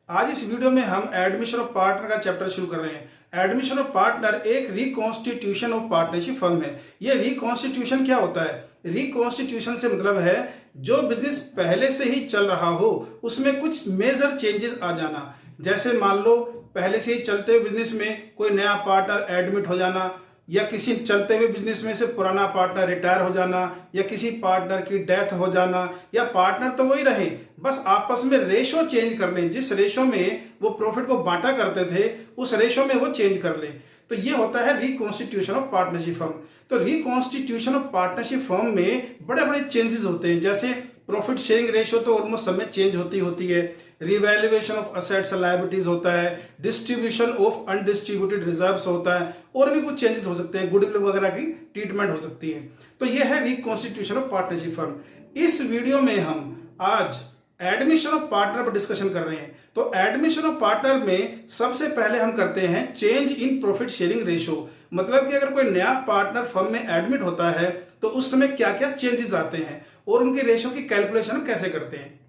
आज इस वीडियो में हम एडमिशन ऑफ पार्टनर का चैप्टर शुरू कर रहे हैं। एडमिशन ऑफ पार्टनर एक रिकॉन्स्टिट्यूशन ऑफ पार्टनरशिप फर्म है। यह रिकॉन्स्टिट्यूशन क्या होता है? रिकॉन्स्टिट्यूशन से मतलब है जो बिजनेस पहले से ही चल रहा हो उसमें कुछ मेजर चेंजेस आ जाना। जैसे मान लो पहले से ही चलते हुए बिजनेस में कोई नया पार्टनर एडमिट हो जाना, या किसी चलते हुए बिजनेस में से पुराना पार्टनर रिटायर हो जाना, या किसी पार्टनर की डेथ हो जाना, या पार्टनर तो वही रहे बस आपस में रेशो चेंज कर लें। जिस रेशो में वो प्रॉफिट को बांटा करते थे उस रेशो में वो चेंज कर लें, तो ये होता है रिकॉन्स्टिट्यूशन ऑफ पार्टनरशिप फर्म। तो रिकॉन्स्टिट्यूशन ऑफ पार्टनरशिप फर्म में बड़े बड़े चेंजेस होते हैं। जैसे प्रॉफिट शेयरिंग रेशो तो ऑलमोस्ट सब में चेंज होती है। Revaluation of assets and liabilities होता है। डिस्ट्रीब्यूशन ऑफ अनडिस्ट्रीब्यूटेड रिजर्व्स होता है, और भी कुछ चेंजेस हो सकते हैं। गुडविल वगैरह की ट्रीटमेंट हो सकती है। तो यह है रिकॉन्स्टिट्यूशन ऑफ पार्टनरशिप फर्म। इस वीडियो में हम आज एडमिशन ऑफ पार्टनर पर डिस्कशन कर रहे हैं। तो एडमिशन ऑफ पार्टनर में सबसे पहले हम करते हैं change in profit sharing ratio. मतलब कि अगर कोई नया पार्टनर फर्म में एडमिट होता है तो उस समय क्या क्या चेंजेस आते हैं और उनके रेशो की कैलकुलेशन कैसे करते हैं।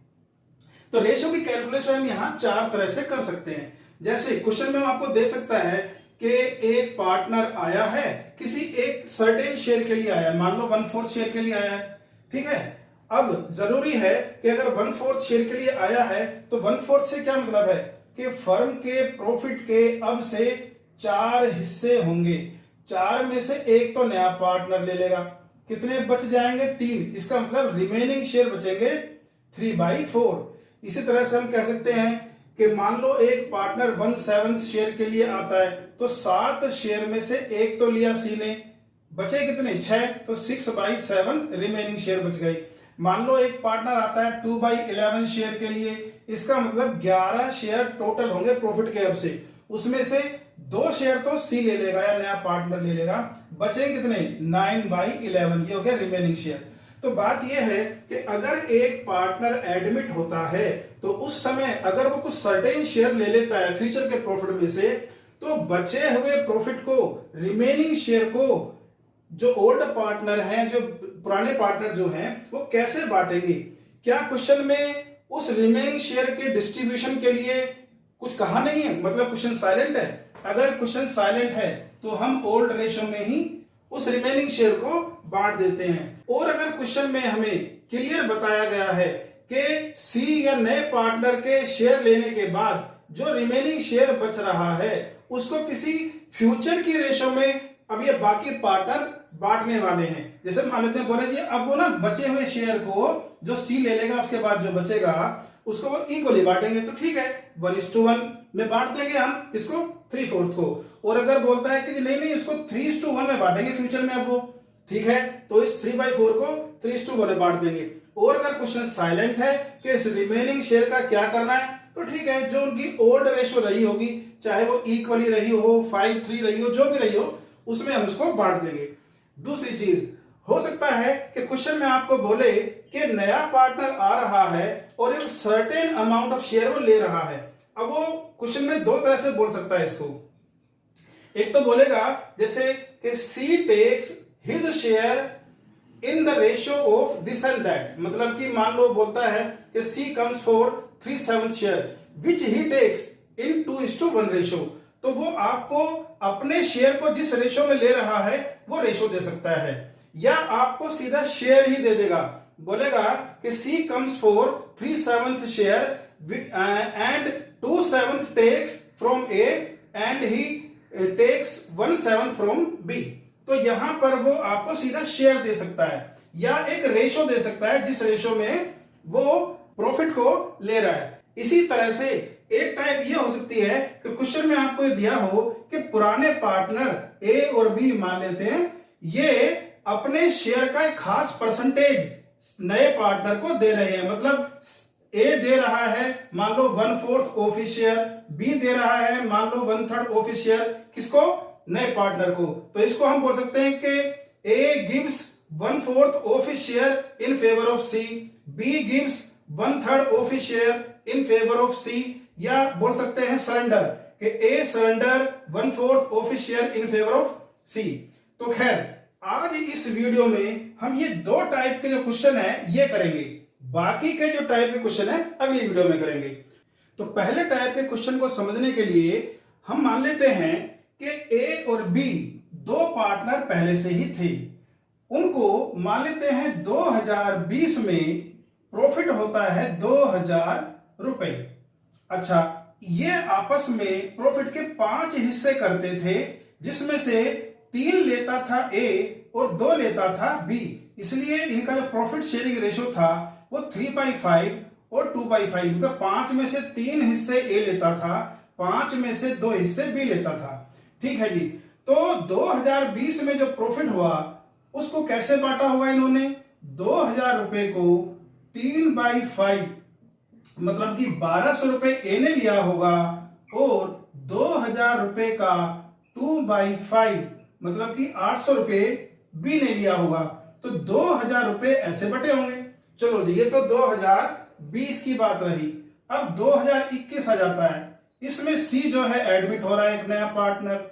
तो रेशो की कैलकुलेशन हम यहाँ चार तरह से कर सकते हैं। जैसे क्वेश्चन में आपको दे सकता है कि एक पार्टनर आया है, किसी एक सर्टेन शेयर के लिए आया है, मान लो 1/4 शेयर के लिए आया है, ठीक है। अब जरूरी है कि अगर 1/4 शेयर के लिए आया है तो 1/4 से क्या मतलब है कि फर्म के प्रॉफिट के अब से 4 हिस्से होंगे। 4 में से एक तो नया पार्टनर ले लेगा। कितने बच जाएंगे? 3। इसका मतलब रिमेनिंग शेयर बचेंगे 3/4। इसी तरह से हम कह सकते हैं कि मान लो एक पार्टनर 1/7 शेयर के लिए आता है तो 7 शेयर में से एक तो लिया सी ने, बचे कितने? 6, तो 6/7 रिमेनिंग शेयर बच गए। मान लो एक पार्टनर आता है 2/11 शेयर के लिए, इसका मतलब 11 शेयर टोटल होंगे प्रॉफिट के अब से। उसमें से 2 शेयर तो सी ले लेगा या नया पार्टनर ले लेगा, बचे कितने? 9/11। ये हो गया रिमेनिंग शेयर। तो बात यह है कि अगर एक पार्टनर एडमिट होता है तो उस समय अगर वो कुछ सर्टेन शेयर ले लेता है फ्यूचर के प्रॉफिट में से, तो बचे हुए प्रॉफिट को, रिमेनिंग शेयर को जो ओल्ड पार्टनर हैं, जो पुराने पार्टनर जो हैं, वो कैसे बांटेंगे? क्या क्वेश्चन में उस रिमेनिंग शेयर के डिस्ट्रीब्यूशन के लिए कुछ कहा नहीं है? मतलब क्वेश्चन साइलेंट है। अगर क्वेश्चन साइलेंट है तो हम ओल्ड रेशो में ही उस रिमेनिंग शेयर को बांट देते हैं। और अगर क्वेश्चन में हमें क्लियर बताया गया है कि सी या नए पार्टनर के शेयर लेने के बाद जो रिमेनिंग शेयर बच रहा है उसको किसी फ्यूचर की रेशो में अब ये बाकी पार्टनर बांटने वाले हैं। जैसे मान लेते हैं, बोले जी अब वो ना बचे हुए शेयर को जो सी ले लेगा उसके बाद जो बचेगा उसको वो इक्वली बांटेंगे। तो ठीक है, 1:1 में बांट देंगे हम इसको 3/4 को। और अगर बोलता है कि जी नहीं इसको 3:1 में बांटेंगे फ्यूचर में, अब वो ठीक है तो इस 3/4 को 3:1 में बांट देंगे। और अगर क्वेश्चन साइलेंट है कि इस रिमेनिंग शेयर का क्या करना है, तो ठीक है, जो उनकी ओल्ड रेशो रही होगी, चाहे वो इक्वली रही हो, 5:3 रही हो, जो भी रही हो, उसमें हम इसको बांट देंगे। दूसरी चीज हो सकता है कि क्वेश्चन में आपको बोले कि नया पार्टनर आ रहा है और एक सर्टेन अमाउंट ऑफ शेयर वो ले रहा है। अब वो क्वेश्चन में 2 तरह से बोल सकता है इसको। एक तो बोलेगा जैसे कि C takes his share in the ratio of this and that. मतलब कि मान लो बोलता है कि C comes for 3/7 share which he takes in 2:1 ratio. तो वो आपको अपने शेयर को जिस रेशो में ले रहा है वो रेशो दे सकता है, या आपको सीधा शेयर ही दे देगा। बोलेगा कि C comes for 3/7 share and 2/7 takes from A and he takes 1/7 from B. तो यहां पर वो आपको सीधा शेयर दे सकता है या एक रेशो दे सकता है जिस रेशो में वो प्रॉफिट को ले रहा है। इसी तरह से एक टाइप ये हो सकती है कि क्वेश्चन में आपको दिया हो कि पुराने पार्टनर ए और बी मान लेते हैं, ये अपने शेयर का एक खास परसेंटेज नए पार्टनर को दे रहे हैं। मतलब ए दे रहा है मान लो 1/4 ऑफिस शेयर, बी दे रहा है मान लो 1/3 ऑफिस शेयर, किसको? नए पार्टनर को। तो इसको हम बोल सकते हैं कि A gives 1/4 of his share in favour of C, B gives 1/3 of his share in favour of C, या बोल सकते हैं सरेंडर कि A surrender 1/4 of his share in favour of C. तो खैर आज इस वीडियो में हम ये 2 टाइप के जो क्वेश्चन है ये करेंगे, बाकी के जो टाइप के क्वेश्चन है अगली वीडियो में करेंगे। तो पहले टाइप के क्वेश्चन को समझने के लिए हम मान लेते हैं कि ए और बी दो पार्टनर पहले से ही थे, उनको मान लेते हैं 2020 में प्रॉफिट होता है 2000 रुपए। अच्छा, ये आपस में प्रॉफिट के 5 हिस्से करते थे, जिसमें से 3 लेता था ए और 2 लेता था बी, इसलिए इनका जो प्रॉफिट शेयरिंग रेशियो था वो 3/5 और 2/5, मतलब 5 में से 3 हिस्से ए लेता था, 5 में से 2 हिस्से बी लेता था। ठीक है जी। तो 2020 में जो प्रॉफिट हुआ उसको कैसे बांटा होगा इन्होंने? 2000 रुपए को 3/5, मतलब कि 1200 रुपए ए ने लिया होगा, और 2000 रुपए का 2/5 मतलब कि 800 रुपए बी ने लिया होगा। तो 2000 रुपए ऐसे बटे होंगे। चलो जी, ये तो 2020 की बात रही। अब 2021 आ जाता है, इसमें सी जो है एडमिट हो रहा है, एक नया पार्टनर।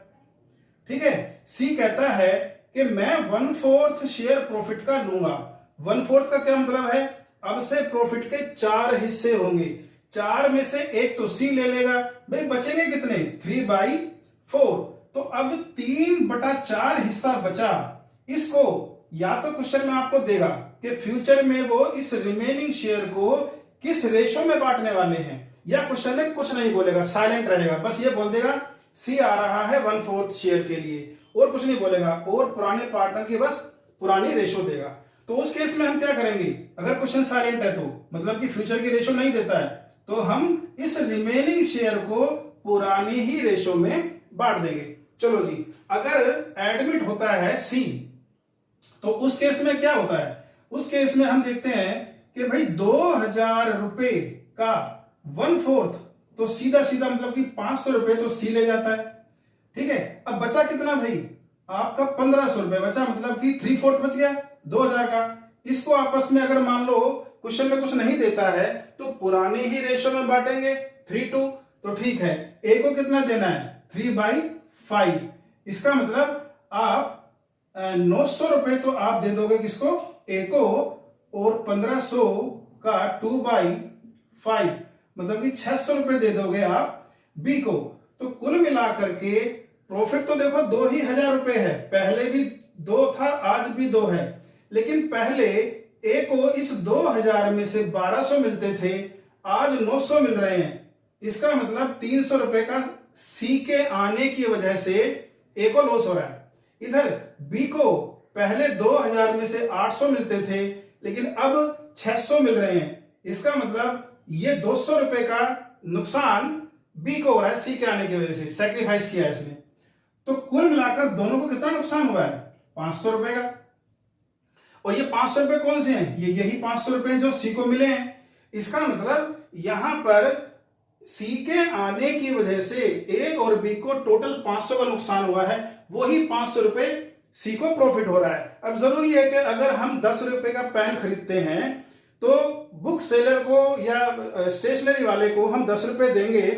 ठीक है, सी कहता है कि मैं 1/4 शेयर प्रॉफिट का लूंगा। 1/4 का क्या मतलब है? अब से प्रॉफिट के 4 हिस्से होंगे, 4 में से एक तो सी ले लेगा, भाई बचेंगे कितने? 3/4। तो अब जो 3/4 हिस्सा बचा, इसको या तो क्वेश्चन में आपको देगा कि फ्यूचर में वो इस रिमेनिंग शेयर को किस रेशो में बांटने वाले हैं, या क्वेश्चन में कुछ नहीं बोलेगा, साइलेंट रहेगा, बस ये बोल देगा सी आ रहा है 1/4 शेयर के लिए, और कुछ नहीं बोलेगा, और पुराने पार्टनर की बस पुरानी रेशो देगा। तो उस केस में हम क्या करेंगे? अगर क्वेश्चन साइलेंट है तो मतलब कि फ्यूचर की रेशो नहीं देता है, तो हम इस रिमेनिंग शेयर को पुरानी ही रेशो में बांट देंगे। चलो जी, अगर एडमिट होता है सी, तो उस केस में क्या होता है? उस केस में हम देखते हैं कि भाई 2000 रुपए का 1/4, तो सीधा सीधा मतलब कि 500 रुपए तो सी ले जाता है। ठीक है, अब बचा कितना भाई? आपका 1500 रुपए बचा, मतलब कि 3/4 बच गया 2000 का। इसको आपस में अगर मान लो क्वेश्चन में कुछ नहीं देता है तो पुराने ही रेशो में बांटेंगे 3:2। तो ठीक है, ए को कितना देना है? 3/5। इसका मतलब आप 900 रुपए तो आप दे दोगे किसको? ए को, और 1500 का 2/5 मतलब कि 600 रुपए दे दोगे आप बी को। तो कुल मिलाकर के प्रॉफिट तो देखो 2000 रुपए है, पहले भी 2 था, आज भी 2 है, लेकिन पहले ए को इस 2000 में से 1200 मिलते थे, आज 900 मिल रहे हैं। इसका मतलब 300 रुपए का सी के आने की वजह से ए को लॉस हो रहा है। इधर बी को पहले 2000 में से 800 मिलते थे, लेकिन अब 600 मिल रहे हैं। इसका मतलब ये 200 रुपए का नुकसान बी को हो रहा है सी के आने की वजह से, सैक्रिफाइस किया है इसने। तो कुल मिलाकर दोनों को कितना नुकसान हुआ है? 500 रुपए का। और ये 500 रुपए कौन से हैं? ये यही 500 रुपए जो सी को मिले हैं। इसका मतलब यहां पर सी के आने की वजह से ए और बी को टोटल 500 का नुकसान हुआ है, वही 500 रुपए सी को प्रॉफिट हो रहा है। अब जरूरी है कि अगर हम 10 रुपए का पेन खरीदते हैं तो बुक सेलर को या स्टेशनरी वाले को हम 10 रुपए देंगे,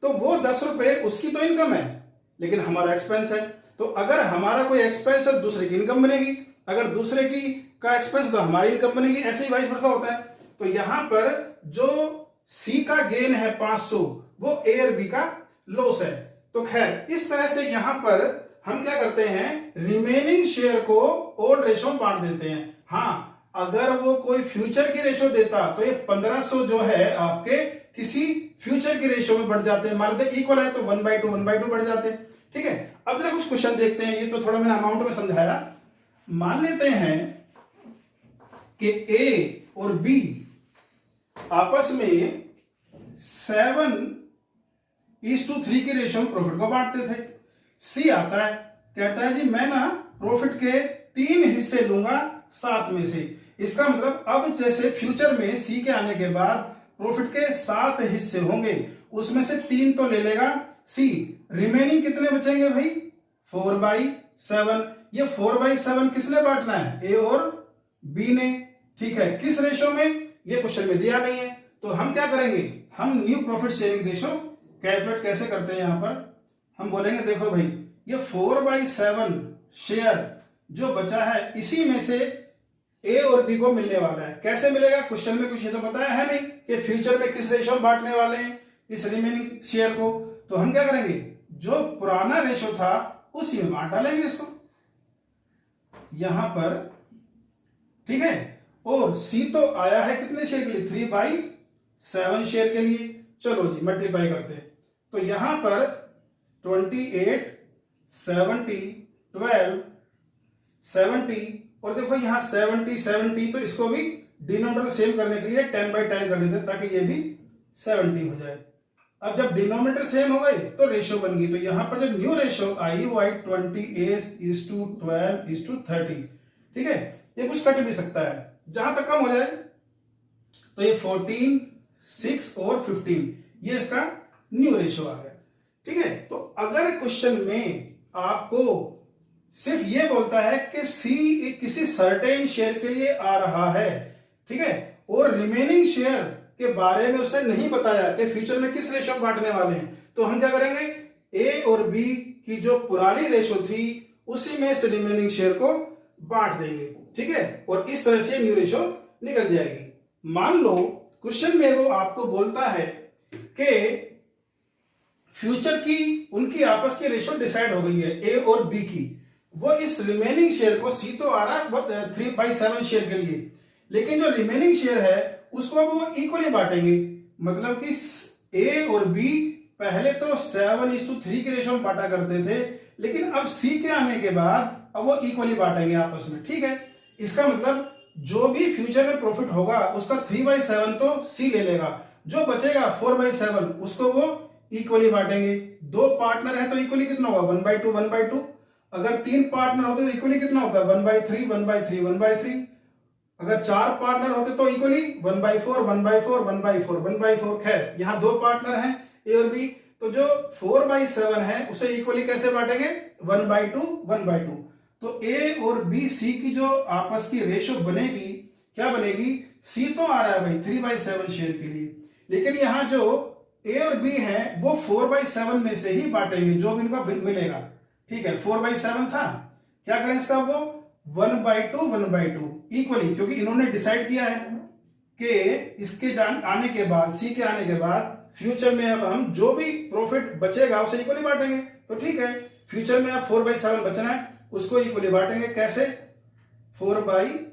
तो वो 10 रुपए उसकी तो इनकम है, लेकिन हमारा एक्सपेंस है। तो अगर हमारा कोई एक्सपेंस है, दूसरे की इनकम बनेगी, अगर दूसरे की का एक्सपेंस तो हमारी इनकम बनेगी, ऐसे ही वाइस वर्सा होता है। तो यहां पर जो सी का गेन है 500, वो ए और बी का लॉस है। तो खैर, इस तरह से यहां पर हम क्या करते हैं? रिमेनिंग शेयर को ओल्ड रेशो में बांट देते हैं। हाँ, अगर वो कोई फ्यूचर की रेशो देता तो ये 1500 जो है आपके किसी फ्यूचर की रेशो में बढ़ जाते हैं। मान लेते इक्वल है तो 1/2 बढ़ जाते हैं। ठीक है, अब जरा कुछ क्वेश्चन देखते हैं। ये तो थोड़ा मैंने अमाउंट में समझाया। मान लेते हैं कि ए और बी आपस में 7:3 की रेशो में प्रॉफिट को बांटते थे। सी आता है, कहता है जी मैं ना प्रॉफिट के 3 हिस्से लूंगा 7 में से। इसका मतलब अब जैसे फ्यूचर में सी के आने के बाद प्रॉफिट के 7 हिस्से होंगे, उसमें से 3 तो ले लेगा सी, रिमेनिंग कितने बचेंगे भाई? 4/7। ये 4/7 किसने बांटना है? ए और बी ने। ठीक है, किस रेशो में? ये क्वेश्चन में दिया नहीं है, तो हम क्या करेंगे? हम new profit sharing ratio calculate कैसे करते हैं? यहां पर हम बोलेंगे देखो भाई, ये 4/7 शेयर जो बचा है, इसी में से ए और बी को मिलने वाला है। कैसे मिलेगा? क्वेश्चन में कुछ ये तो बताया है नहीं कि फ्यूचर में किस रेशो में बांटने वाले हैं। इस रिमेनिंग शेयर को, तो हम क्या करेंगे, जो पुराना रेशो था उसी में बांट डालेंगे इसको यहां पर, ठीक है। और सी तो आया है कितने शेयर के लिए, 3/7 शेयर के लिए। चलो जी मल्टीप्लाई करते हैं, तो यहां पर 28, 70, 12, 70 और देखो यहां 70, तो इसको भी डिनोमिनेटर सेम करने के लिए 10/10 कर देते ताकि ये भी 70 हो जाए। अब जब डिनोमिनेटर सेम हो गई तो रेशो बन गई, तो यहां पर जो न्यू रेशो आई वो आई 28:12:30, ठीक है। ये कुछ कट भी सकता है, जहां तक कम हो जाए, तो ये 14, 6 और 15 ये इसका न्यू रेशो आ गया, ठीक है। तो अगर क्वेश्चन में आपको सिर्फ ये बोलता है कि सी किसी सर्टेन शेयर के लिए आ रहा है, ठीक है, और रिमेनिंग शेयर के बारे में उसने नहीं बताया कि फ्यूचर में किस रेशो में बांटने वाले हैं, तो हम क्या करेंगे, ए और बी की जो पुरानी रेशो थी उसी में से रिमेनिंग शेयर को बांट देंगे, ठीक है, और इस तरह से न्यू रेशो निकल जाएगी। मान लो क्वेश्चन में वो आपको बोलता है कि फ्यूचर की उनकी आपस की रेशो डिसाइड हो गई है ए और बी की, वो इस रिमेनिंग शेयर को, सी तो आ रहा है 3/7 शेयर के लिए, लेकिन जो रिमेनिंग शेयर है उसको वो इक्वली बांटेंगे, मतलब कि ए और बी पहले तो 7:3 के रेशो में बांटा करते थे, लेकिन अब सी के आने के बाद अब वो इक्वली बांटेंगे आपस में, ठीक है। इसका मतलब जो भी फ्यूचर में प्रॉफिट होगा उसका 3/7 तो सी ले लेगा, जो बचेगा 4/7 उसको वो इक्वली बांटेंगे। 2 पार्टनर है तो इक्वली कितना होगा, 1/2 1/2। अगर 3 पार्टनर होते तो इक्वली कितना होता है, 1/3 1/3 1/3। अगर 4 पार्टनर होते तो इक्वली 1/4 1/4 1/4 1/4। खैर यहाँ 2 पार्टनर हैं ए और बी, तो जो 4/7 है उसे इक्वली कैसे बांटेंगे, 1/2 1/2। तो ए और बी सी की जो आपस की रेशो बनेगी, क्या बनेगी, सी तो आ रहा है भाई 3/7 शेयर के लिए, लेकिन यहां जो ए और बी है वो 4/7 में से ही बांटेंगे जो भी इनको मिलेगा, ठीक है। 4/7 था, क्या करें इसका, वो 1/2 1/2 इक्वली, क्योंकि इन्होंने डिसाइड किया है कि इसके आने के बाद, सी के आने के बाद फ्यूचर में अब हम जो भी प्रॉफिट बचेगा उसे इक्वली बांटेंगे, तो ठीक है। फ्यूचर में अब 4/7 बचना है, उसको इक्वली बांटेंगे, कैसे, 4/14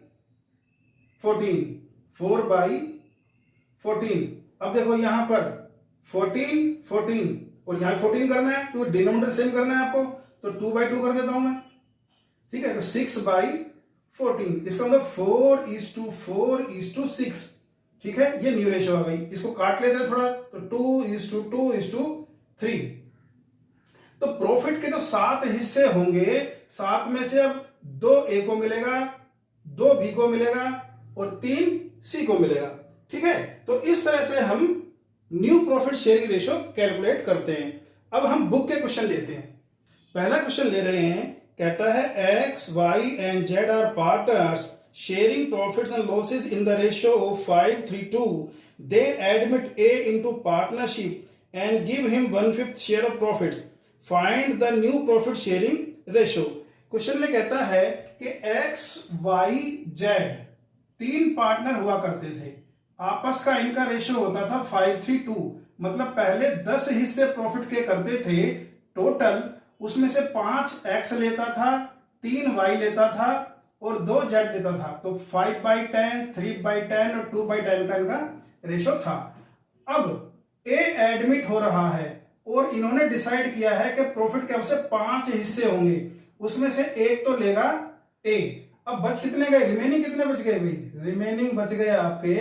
4/14। अब देखो यहां पर 14 14 और यहां 14 करना है क्योंकि डिनोमिनेटर सेम करना है आपको, तो 2/2 कर देता हूं मैं, ठीक है। तो 6/14, इसका मतलब 4:4:6, ठीक है। ये न्यू रेशो आ गई, इसको काट लेते हैं थोड़ा, तो 2:2:3। तो प्रॉफिट के जो 7 हिस्से होंगे, 7 में से अब 2 ए को मिलेगा, 2 बी को मिलेगा और 3 सी को मिलेगा, ठीक है। तो इस तरह से हम new profit sharing ratio calculate करते हैं। अब हम बुक के क्वेश्चन लेते हैं। पहला क्वेश्चन ले रहे हैं, कहता है X Y and Z are partners sharing profits and losses in the ratio of 5:3:2। They admit A into partnership and give him 1/5 share of profits. Find the new profit sharing ratio. Question में कहता है कि x Y Z 3 partner हुआ करते थे, आपस का इनका रेशियो होता था 5:3:2, मतलब पहले 10 हिस्से प्रॉफिट के करते थे टोटल, उसमें से 5 एक्स लेता था, 3 वाई लेता था और 2 जेड लेता था, तो 5/10 3/10 और 2/10 का इनका रेशियो था। अब ए एडमिट हो रहा है और इन्होंने डिसाइड किया है कि प्रॉफिट के अब से 5 हिस्से होंगे, उसमें से एक तो लेगा ए। अब बच कितने गए, रिमेनिंग कितने बच गए भाई, रिमेनिंग बच गए आपके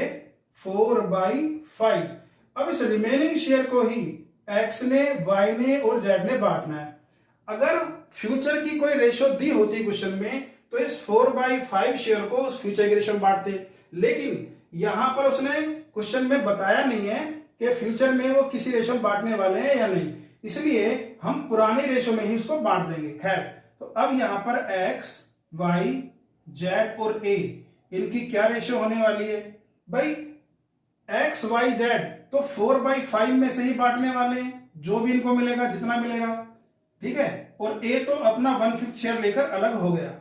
4/5। अब इस रिमेनिंग शेयर को ही एक्स ने, वाई ने और जेड ने बांटना है। अगर फ्यूचर की कोई रेशो दी होती क्वेश्चन में तो इस 4/5 शेयर को उस फ्यूचर की रेशो में बांटते, लेकिन यहां पर उसने क्वेश्चन में बताया नहीं है कि फ्यूचर में वो किसी रेशो में बांटने वाले हैं या नहीं, इसलिए हम पुरानी रेशो में ही उसको बांट देंगे। खैर, तो अब यहां पर एक्स वाई जेड और ए इनकी क्या रेशो होने वाली है भाई, एक्स वाई जेड तो 4/5 में से ही बांटने वाले हैं, जो भी इनको मिलेगा जितना मिलेगा, ठीक है। और ए तो अपना 1/5 शेयर लेकर अलग हो गया।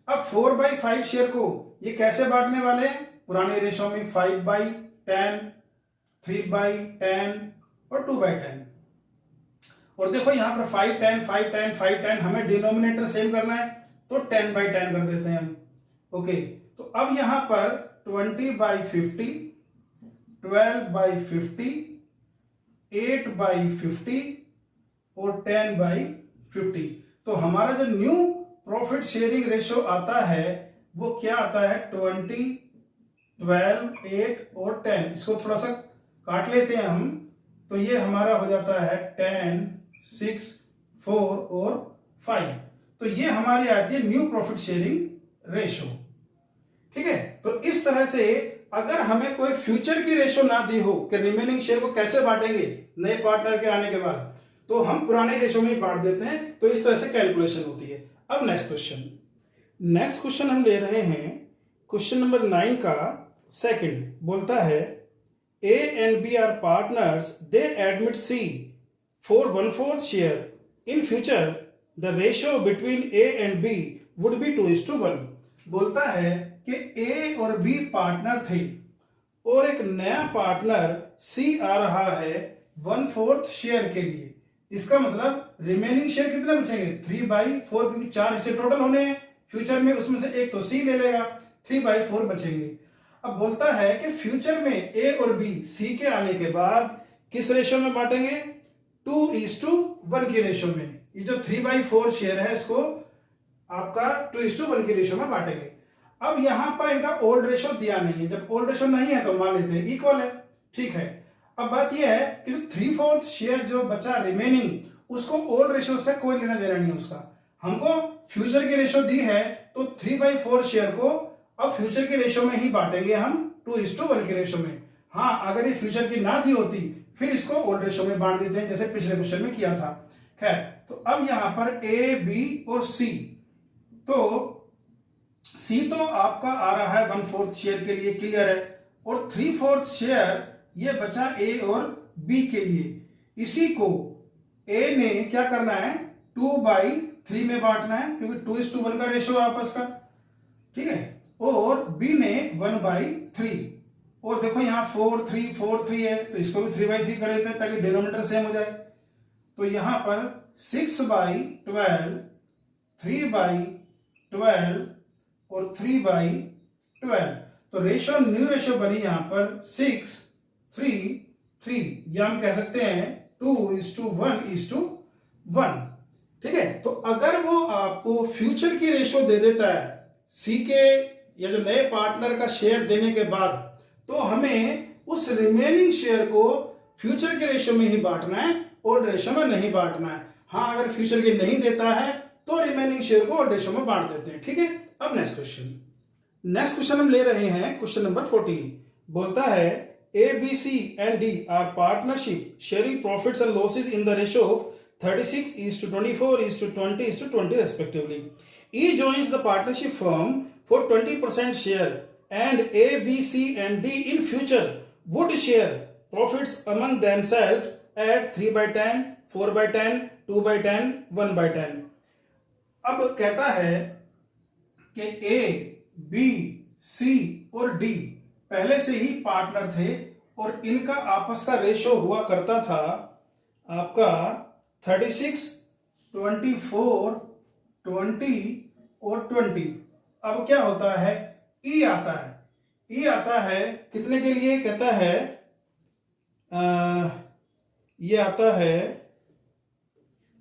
अब 4/5 शेयर को ये कैसे बांटने वाले हैं, पुराने रेशो में 5/10 3/10 और 2/10। और देखो यहाँ पर 5/10 5/10 5/10 हमें डिनोमिनेटर सेम करना है, तो 10/10 कर देते हैं हम। ओके, तो अब यहाँ पर 20/50, 12/50, 8/50 और 10/50। तो हमारा जो न्यू प्रॉफिट शेयरिंग रेशियो आता है वो क्या आता है, 20, 12, 8 और 10। इसको थोड़ा सा काट लेते हैं हम, तो ये हमारा हो जाता है 10, 6, 4 और 5। तो ये हमारी आती है न्यू प्रॉफिट शेयरिंग रेशियो। ठीक है, तो इस तरह से अगर हमें कोई फ्यूचर की रेशियो ना दी हो कि रिमेनिंग शेयर को कैसे बांटेंगे नए पार्टनर के आने के बाद, तो हम पुराने रेशियो में ही बांट देते हैं। तो इस तरह से कैलकुलेशन होती है। अब नेक्स्ट क्वेश्चन हम ले रहे हैं क्वेश्चन नंबर 9 का सेकंड। बोलता है A and B are partners, they admit C for 1/4 share. In future, the ratio between A and B would be 2:1. बोलता है कि A और B पार्टनर थे और एक नया पार्टनर C आ रहा है 1/4 शेयर के लिए। इसका मतलब रिमेनिंग शेयर कितने बचेंगे, 3/4, क्योंकि 4 हिस्से टोटल होने हैं फ्यूचर में, उसमें से एक तो C ले लेगा, 3/4 बचेंगे। अब बोलता है कि फ्यूचर में A और B C के आने के बाद किस रेशियो में बांटेंगे, 2:1 की रेशियो में। ये जो 3/4 शेयर है इसको आपका 2:1 की रेशियो में बांटेंगे। अब यहां पर इनका ओल्ड रेशियो दिया नहीं है, जब ओल्ड रेशियो नहीं है तो मान लेते हैं इक्वल है। ठीक है, अब बात यह है कि जो 3/4 शेयर जो बचा रिमेनिंग, उसको ओल्ड रेशियो से कोई लेना देना नहीं है उसका। हमको फ्यूचर की रेशियो दी है, तो 3/4 शेयर को अब फ्यूचर के रेशियो में ही बांटेंगे हम, 2:1 के रेशियो में। हाँ, अगर ये फ्यूचर की ना दी होती फिर इसको ओल्ड रेशियो में बांट देते हैं, जैसे पिछले क्वेश्चन में किया था। खैर, तो अब यहां पर ए, बी और सी, तो सी तो आपका आ रहा है 1/4 शेयर के लिए, क्लियर है, और 3/4 शेयर ये बचा ए और बी के लिए। इसी को ए ने क्या करना है, 2/3 में बांटना है, क्योंकि 2:1 का रेशियो आपस का। ठीक है, और B ने 1/3। और देखो यहाँ 4, 3, 4, 3 है, तो इसको भी 3/3 कर देते हैं ताकि डिनोमिनेटर सेम हो जाए। तो यहां पर 6/12, 3/12 और 3/12। तो रेशियो, न्यू रेशियो बनी यहां पर 6, 3, 3, या हम कह सकते हैं 2:1:1। ठीक है, तो अगर वो आपको फ्यूचर की रेशियो दे देता है सी के या जो नए पार्टनर का शेयर देने के बाद, तो हमें उस रिमेनिंग शेयर को फ्यूचर के रेशियो में ही बांटना है, ओल्ड रेशियो में नहीं बांटना है। हाँ, अगर फ्यूचर की नहीं देता है तो रिमेनिंग शेयर को ओल्ड रेशियो में बांट देते हैं। ठीक है, अब नेक्स्ट क्वेश्चन हम ले रहे हैं क्वेश्चन नंबर 14। बोलता है A, B, C and D are partnership sharing profits and losses in the ratio of 36:24:20:20 respectively. E joins the partnership firm for 20% share, and A, B, C and D in future would share profits among themselves at 3/10, 4/10, 2/10, 1/10. अब कहता है कि A, B, C और D पहले से ही partner थे और इनका आपस का रेशियो हुआ करता था आपका 36, 24, 20 और 20। अब क्या होता है, ई आता है कितने के लिए, कहता है ये आता है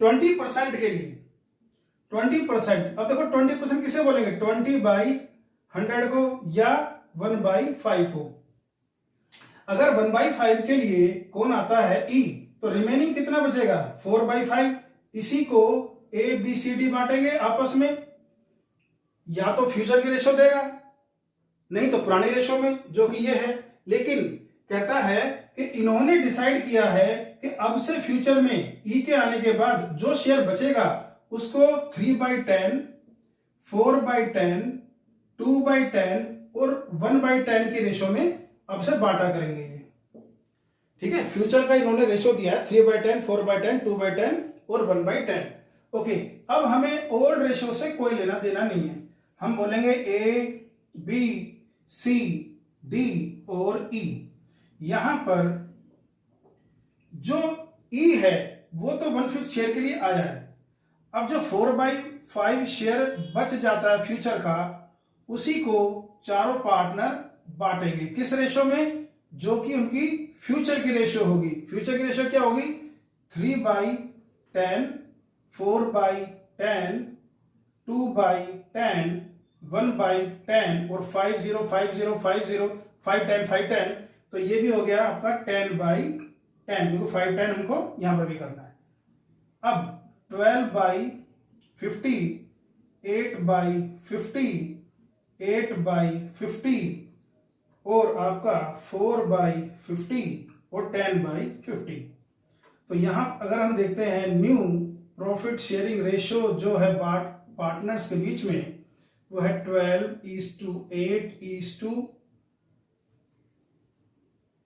20% के लिए, 20%। अब देखो 20% किसे बोलेंगे, 20/100 को या 1/5 को। अगर 1/5 के लिए कौन आता है, ई, तो रिमेनिंग कितना बचेगा, 4/5। इसी को ए, बी, सी, डी बांटेंगे आपस में, या तो फ्यूचर की रेशो देगा, नहीं तो पुरानी रेशो में जो कि ये है। लेकिन कहता है कि इन्होंने डिसाइड किया है कि अब से फ्यूचर में ई के आने के बाद जो शेयर बचेगा उसको 3/10, 4/10, 2/10 और 1/10 की रेशो में अब से बांटा करेंगे ये। ठीक है, फ्यूचर का इन्होंने रेशो दिया है 3/10, 4/10, 2/10 और 1/10। ओके, अब हमें ओल्ड रेशो से कोई लेना देना नहीं है। हम बोलेंगे ए, बी, सी, डी और ई। यहां पर जो ई है वो तो 1/5 शेयर के लिए आया है। अब जो 4/5 शेयर बच जाता है फ्यूचर का, उसी को चारों पार्टनर बांटेंगे। किस रेशो में? जो कि उनकी फ्यूचर की रेशो होगी। फ्यूचर की रेशो क्या होगी? 3/10, 4/10, 2/10, 1/10 और 50, 50, 50, 510, 510। तो ये भी हो गया आपका 10/10, क्योंकि 510 हमको यहां पर भी करना है। अब 12/50, 8/50, 8/50 और आपका 4/50 और 10/50। तो यहां अगर हम देखते हैं न्यू प्रॉफिट शेयरिंग रेशियो जो है पार्टनर्स के बीच में, वो है 12:8,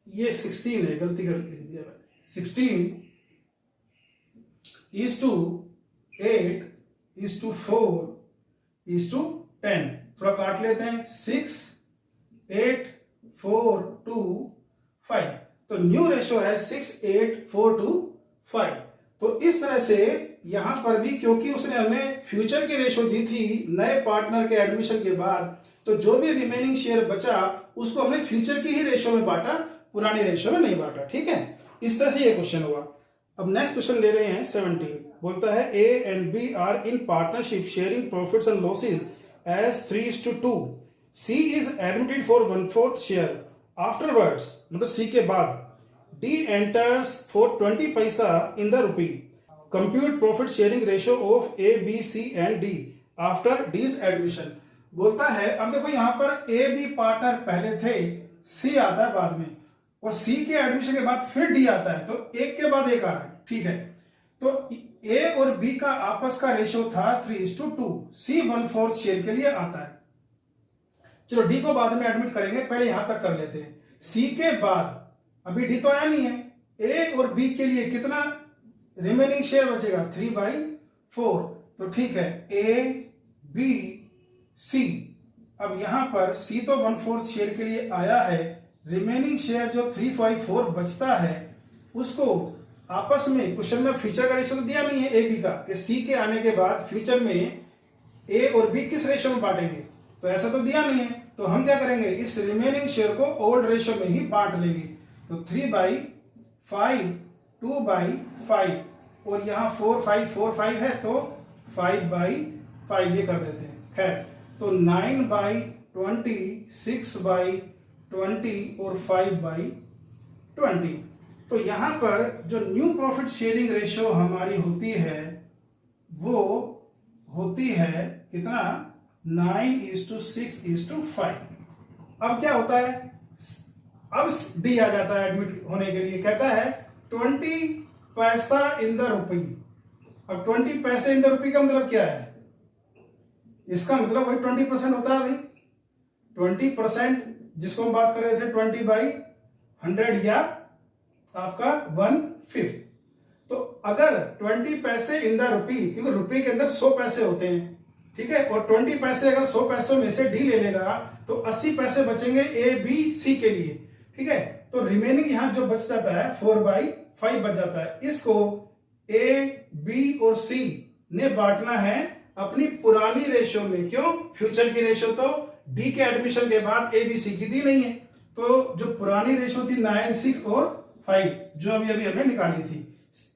ये 16 है, गलती कर दिया मैंने, 16:8:4:10। थोड़ा काट लेते हैं, 6, 8, 4, 2, 5। तो न्यू रेशो है 6, 8, 4, 2, 5। तो इस तरह से यहां पर भी, क्योंकि उसने हमें फ्यूचर की रेशो दी थी नए पार्टनर के एडमिशन के बाद, तो जो भी रिमेनिंग शेयर बचा उसको हमने फ्यूचर की ही रेशो में बांटा, पुरानी रेशो में नहीं बांटा। ठीक है, इस तरह से ये क्वेश्चन हुआ। अब नेक्स्ट क्वेश्चन ले रहे हैं 17। बोलता है A and B are in partnership sharing profits and losses as 3:2। C is admitted for 1/4 share. Afterwards, मतलब सी के बाद, D enters for 20 paisa in the rupee. Compute profit sharing ratio of A, B, C and D after D's admission. बोलता है, अब देखो यहां पर A B partner पहले थे, सी आता है बाद में, और सी के एडमिशन के बाद फिर डी आता है, तो एक के बाद एक आ रहा है। ठीक है, तो ए और बी का आपस का रेशियो था 3:2। सी 1/4 शेयर के लिए आता है। चलो डी को बाद में एडमिट करेंगे, पहले यहां तक कर लेते हैं। सी के बाद अभी डी तो आया नहीं है, ए और बी के लिए कितना रिमेनिंग शेयर बचेगा? 3/4। तो ठीक है, ए बी सी। अब यहां पर सी तो 1/4 शेयर के लिए आया है, रिमेनिंग शेयर जो 3/4 बचता है उसको आपस में, क्वेश्चन में फ्यूचर का रेशियो तो दिया नहीं है ए बी का, कि सी के आने के बाद फ्यूचर में ए और बी किस रेशियो में बांटेंगे, तो ऐसा तो दिया नहीं है। तो हम क्या करेंगे, इस रिमेनिंग शेयर को ओल्ड रेशियो में ही बांट लेंगे। तो 3/5, 2/5 और यहाँ 4/5 है, तो 5/5 ये कर देते हैं। खैर, तो 9/20, 6/20 और 5/20। तो यहां पर जो न्यू प्रॉफिट शेयरिंग रेशियो हमारी होती है वो होती है कितना? 9:6:5। अब क्या होता है, अब डी आ जाता है एडमिट होने के लिए, कहता है 20 पैसा इन द रुपी। अब 20 पैसे इन द रुपी का मतलब क्या है? इसका मतलब वही 20% होता है भाई। 20% जिसको हम बात कर रहे थे 20/100 या आपका 1/5। तो अगर 20 पैसे इन द रुपी, क्योंकि रुपये के अंदर 100 पैसे होते हैं, ठीक है, और 20 पैसे अगर 100 पैसों में से डी ले लेगा तो 80 पैसे बचेंगे ए बी सी के लिए। ठीक है, तो रिमेनिंग यहां जो बच जाता है 4/5 बच जाता है। इसको ए बी और सी ने बांटना है अपनी पुरानी रेशियो में। क्यों? फ्यूचर की रेशियो तो डी के एडमिशन के बाद ए बी सी की दी नहीं है, तो जो पुरानी रेशियो थी 9, 6 और 5 जो अभी अभी हमने निकाली थी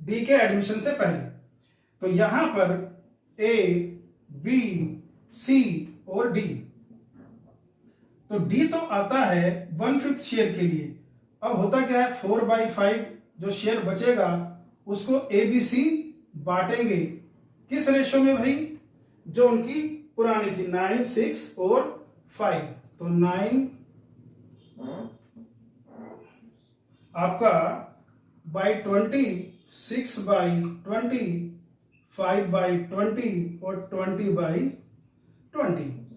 डी के एडमिशन से पहले, तो यहां पर ए बी सी और डी, तो डी तो आता है 1/5 शेयर के लिए। अब होता क्या है, 4/5 जो शेयर बचेगा उसको ए बी सी बांटेंगे किस रेशियो में भाई? जो उनकी पुरानी थी 9, 6 और 5। तो 9 आपका /20, 6/20, 5/20 और 20/20।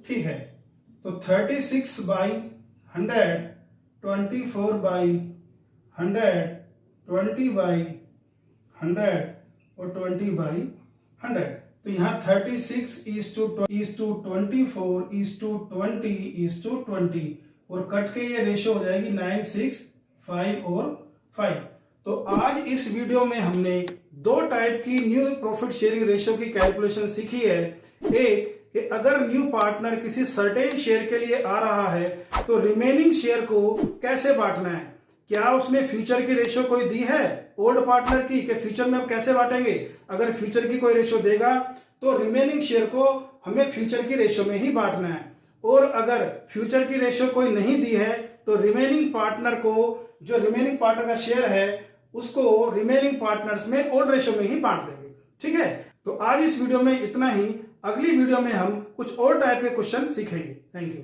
ठीक है, तो 36/100, 24/100, 20/100 और 20/100। तो यहां 36:24:20:20 और कट के ये रेशियो हो जाएगी 9, 6, 5 और 5। तो आज इस वीडियो में हमने दो टाइप की न्यू प्रॉफिट शेयरिंग रेशियो की कैलकुलेशन सीखी है। एक कि अगर न्यू पार्टनर किसी सर्टेन शेयर के लिए आ रहा है तो रिमेनिंग शेयर को कैसे बांटना है। क्या उसने फ्यूचर की रेशियो कोई दी है ओल्ड पार्टनर की कि फ्यूचर में हम कैसे बांटेंगे। अगर फ्यूचर की कोई रेशियो देगा तो रिमेनिंग शेयर को हमें फ्यूचर की रेशियो में ही बांटना है। और अगर फ्यूचर की रेशियो कोई नहीं दी है तो रिमेनिंग पार्टनर को, जो रिमेनिंग पार्टनर का शेयर है उसको रिमेनिंग पार्टनर्स में ओल्ड रेशियो में ही बांट देंगे। ठीक है, तो आज इस वीडियो में इतना ही। अगली वीडियो में हम कुछ और टाइप के क्वेश्चन सीखेंगे। Thank you.